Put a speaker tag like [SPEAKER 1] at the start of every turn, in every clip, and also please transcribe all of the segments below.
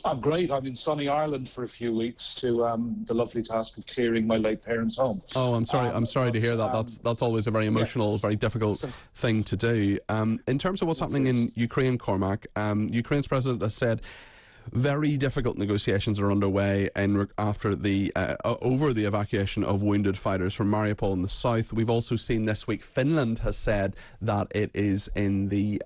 [SPEAKER 1] I'm great. I'm in sunny Ireland for a few weeks to the lovely task of clearing my late parents' home.
[SPEAKER 2] Oh, I'm sorry. I'm sorry to hear that. That's always a very emotional, very difficult thing to do. In terms of what's happening in Ukraine, Cormac, Ukraine's president has said very difficult negotiations are underway after the over the evacuation of wounded fighters from Mariupol in the south. We've also seen this week Finland has said that it is in the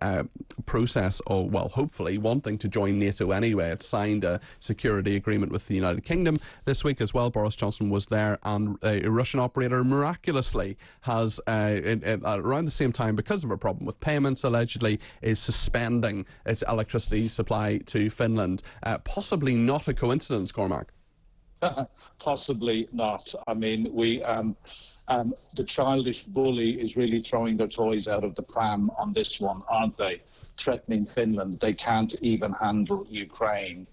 [SPEAKER 2] process of, well, hopefully wanting to join NATO anyway. It signed a security agreement with the United Kingdom this week as well. Boris Johnson was there, and a Russian operator miraculously has, around the same time, because of a problem with payments, allegedly, is suspending its electricity supply to Finland. Possibly not a coincidence, Cormac.
[SPEAKER 1] Possibly not. I mean, the childish bully is really throwing their toys out of the pram on this one, aren't they? Threatening Finland. They can't even handle Ukraine.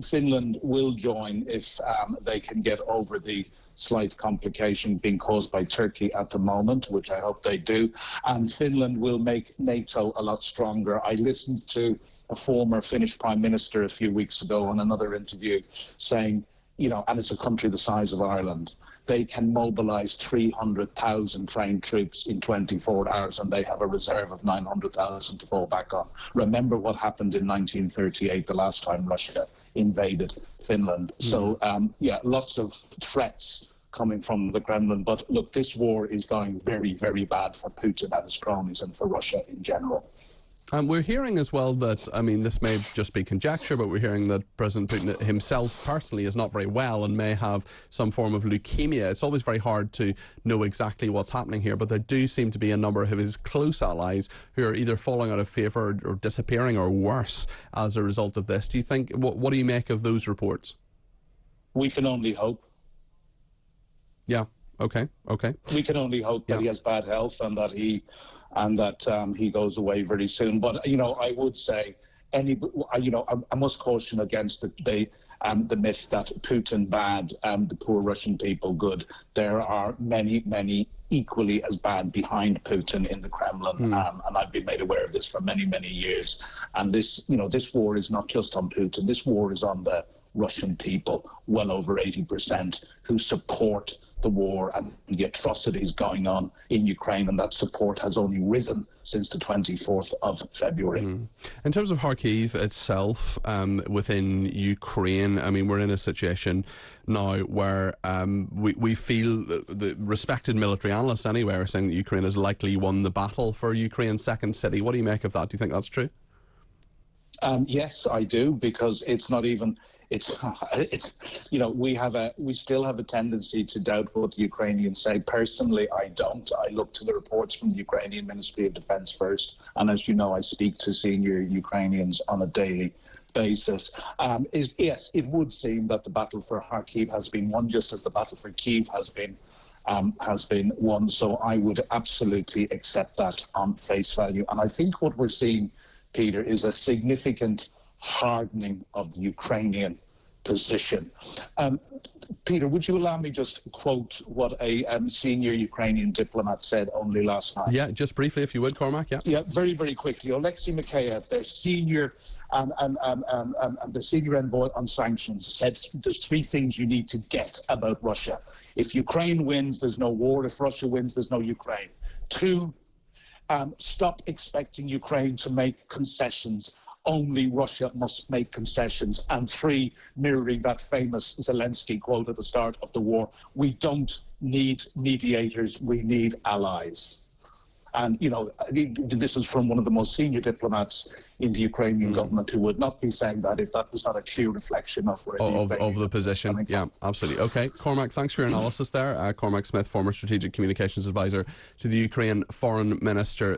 [SPEAKER 1] Finland will join if they can get over the slight complication being caused by Turkey at the moment, which I hope they do. And Finland will make NATO a lot stronger. I listened to a former Finnish Prime Minister a few weeks ago on another interview saying, and it's a country the size of Ireland, they can mobilize 300,000 trained troops in 24 hours, and they have a reserve of 900,000 to fall back on. Remember what happened in 1938, the last time Russia invaded Finland. So, lots of threats coming from the Kremlin. But look, this war is going very, very bad for Putin and his cronies and for Russia in general.
[SPEAKER 2] And we're hearing as well that, I mean, this may just be conjecture, but we're hearing that President Putin himself personally is not very well and may have some form of leukemia. It's always very hard to know exactly what's happening here, but there do seem to be a number of his close allies who are either falling out of favour or disappearing or worse as a result of this. Do you think, what do you make of those reports?
[SPEAKER 1] We can only hope.
[SPEAKER 2] Yeah, okay.
[SPEAKER 1] We can only hope that he has bad health and that he goes away very soon. But I would say I must caution against the myth that Putin bad, the poor Russian people good. There are many equally as bad behind Putin in the Kremlin, and I've been made aware of this for many years. And this war is not just on Putin. This war is on the Russian people, well over 80%, who support the war and the atrocities going on in Ukraine, and that support has only risen since the 24th of February.
[SPEAKER 2] In terms of Kharkiv itself, within Ukraine, I mean, we're in a situation now where we feel the respected military analysts anyway are saying that Ukraine has likely won the battle for Ukraine's second city. What do you make of that? Do you think that's true?
[SPEAKER 1] Yes, I do, because it's not even... we still have a tendency to doubt what the Ukrainians say. Personally, I don't. I look to the reports from the Ukrainian Ministry of Defense first, and as you know, I speak to senior Ukrainians on a daily basis. Yes, it would seem that the battle for Kharkiv has been won, just as the battle for Kyiv has been won. So I would absolutely accept that on face value. And I think what we're seeing, Peter, is a significant hardening of the Ukrainian position. Peter, would you allow me just to quote what a senior Ukrainian diplomat said only last night?
[SPEAKER 2] Yeah, just briefly, if you would, Cormac. Yeah,
[SPEAKER 1] very quickly. Alexei Makeiev, their senior the senior envoy on sanctions, said there's three things you need to get about Russia. If Ukraine wins, there's no war. If Russia wins, there's no Ukraine. 2, stop expecting Ukraine to make concessions. Only Russia must make concessions. And 3, mirroring that famous Zelensky quote at the start of the war, we don't need mediators, we need allies. And, this is from one of the most senior diplomats in the Ukrainian government, who would not be saying that if that was not a clear reflection of where
[SPEAKER 2] the position. Yeah, absolutely. Okay, Cormac, thanks for your analysis there. Cormac Smith, former Strategic Communications Advisor to the Ukraine Foreign Minister.